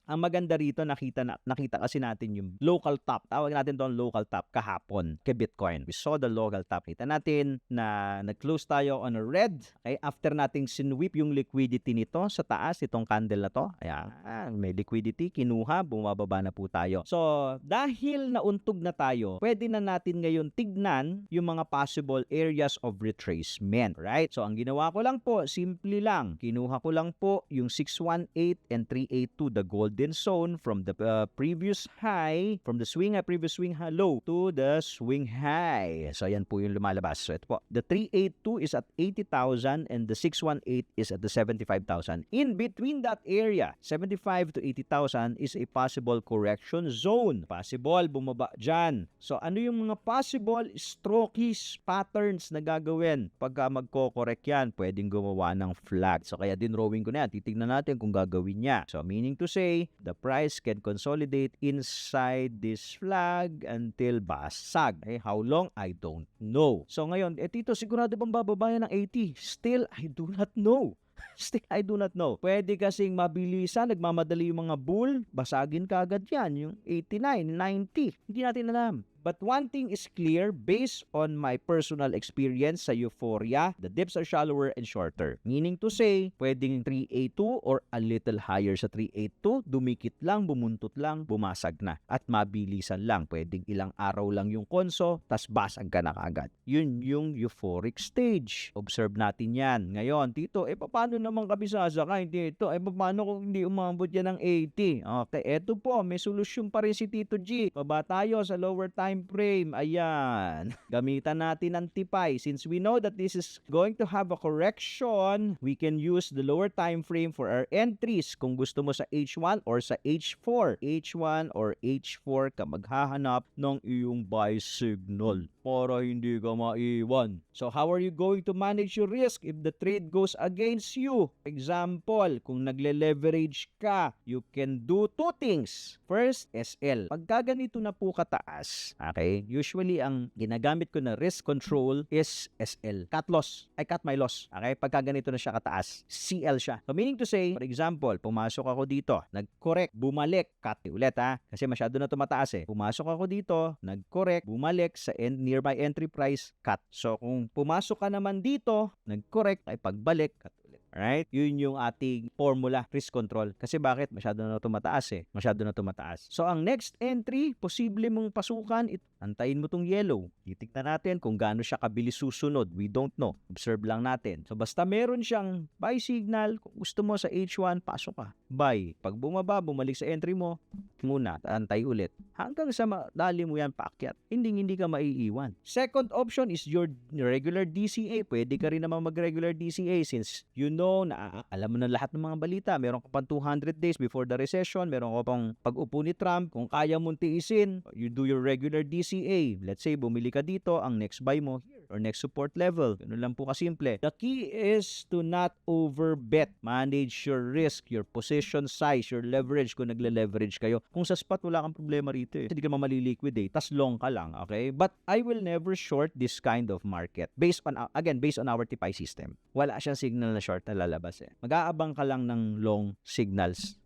Ang maganda rito, nakita kasi natin yung local top. Tawag natin doon local top kahapon kay Bitcoin. We saw the local top. Kita natin na nag-close tayo on a red. Okay, after nating sinweep yung liquidity nito sa taas, itong candle na to. Ayan, may liquidity, kinuha, bumababa na po tayo. So, dahil nauntog na tayo, pwede na natin ngayon tignan yung mga possible areas of retracement. Right? So, ang ginawa ko lang po, simple lang. Kinuha ko lang po yung 618 and 382, the golden zone from the previous high, from the previous swing high low to the swing high. So, ayan po yung lumalabas. So, ito po. The 382 is at 80,000 and the 618 is at the 75,000. In between that area, 75 to 80,000 is a possible correction zone. Possible, bumaba dyan. So, ano yung mga possible strokies, patterns na gagawin pagka magko-correct yan? Pwedeng gumawa ng flag. So, kaya dinrawing ko na yan. Titignan natin kung gagawin niya. So, meaning to say, the price can consolidate inside this flag until basag. Okay, how long? I don't know. So, ngayon, dito, sigurado bang bababa yan ng 80? Still, I do not know. Still, I do not know. Pwede kasing mabilisan, nagmamadali yung mga bull, basagin kagad yan, yung 89, 90. Hindi natin alam. But one thing is clear, based on my personal experience sa Euphoria, the dips are shallower and shorter. Meaning to say, pwedeng 382 or a little higher sa 382, dumikit lang, bumuntot lang, bumasag na. At mabilisan lang, pwedeng ilang araw lang yung konso, tas basag ka na kagad. Yun yung euphoric stage. Observe natin yan. Ngayon, Tito, paano naman kami sasakay dito? Paano kung hindi umabot yan ng 80? Okay, eto po, may solusyon pa rin si Tito G. Baba tayo sa lower time frame. Ayan. Gamitan natin ang tipay. Since we know that this is going to have a correction, we can use the lower time frame for our entries. Kung gusto mo sa H1 or sa H4. H1 or H4 ka maghahanap ng iyong buy signal para hindi ka maiwan. So, how are you going to manage your risk if the trade goes against you? Example, kung nagle-leverage ka, you can do two things. First, SL. Pagka ganito na po kataas, okay, usually ang ginagamit ko na risk control is SL. Cut loss. I cut my loss. Okay, pagka ganito na siya kataas, CL siya. So, meaning to say, for example, pumasok ako dito, nag-correct, bumalik, cut ulit ha, kasi masyado na tumataas eh. Pumasok ako dito, nag-correct, bumalik sa nearby entry price, cut. So, kung pumasok ka naman dito, nag-correct, ay pagbalik, cut ulit. Alright? Yun yung ating formula, risk control. Kasi bakit? Masyado na tumataas eh. Masyado na tumataas. So, ang next entry, posible mong pasukan, antayin mo tong yellow. Titignan natin kung gaano siya kabilis susunod. We don't know. Observe lang natin. So, basta meron siyang buy signal, kung gusto mo sa H1, pasok ka. Buy. Pag bumaba, bumalik sa entry mo, muna, antay ulit. Hanggang sa dali mo yan paakyat. Hindi ka maiiwan. Second option is your regular DCA. Pwede ka rin naman mag-regular DCA since you know na alam mo na lahat ng mga balita. Meron ka pang 200 days before the recession. Meron ka pang pag-upo ni Trump. Kung kaya mong tiisin, you do your regular DCA. Let's say, bumili ka dito, ang next buy mo here or next support level. Ganun lang po kasimple. The key is to not overbet. Manage your risk, your position size, your leverage kung nagle-leverage kayo. Kung sa spot, wala kang problema rito eh. Hindi ka mamali-liquidate. Tas long ka lang, okay? But I will never short this kind of market. Based on our TIPI system. Wala siyang signal na short na lalabas eh. Mag-aabang ka lang ng long signals.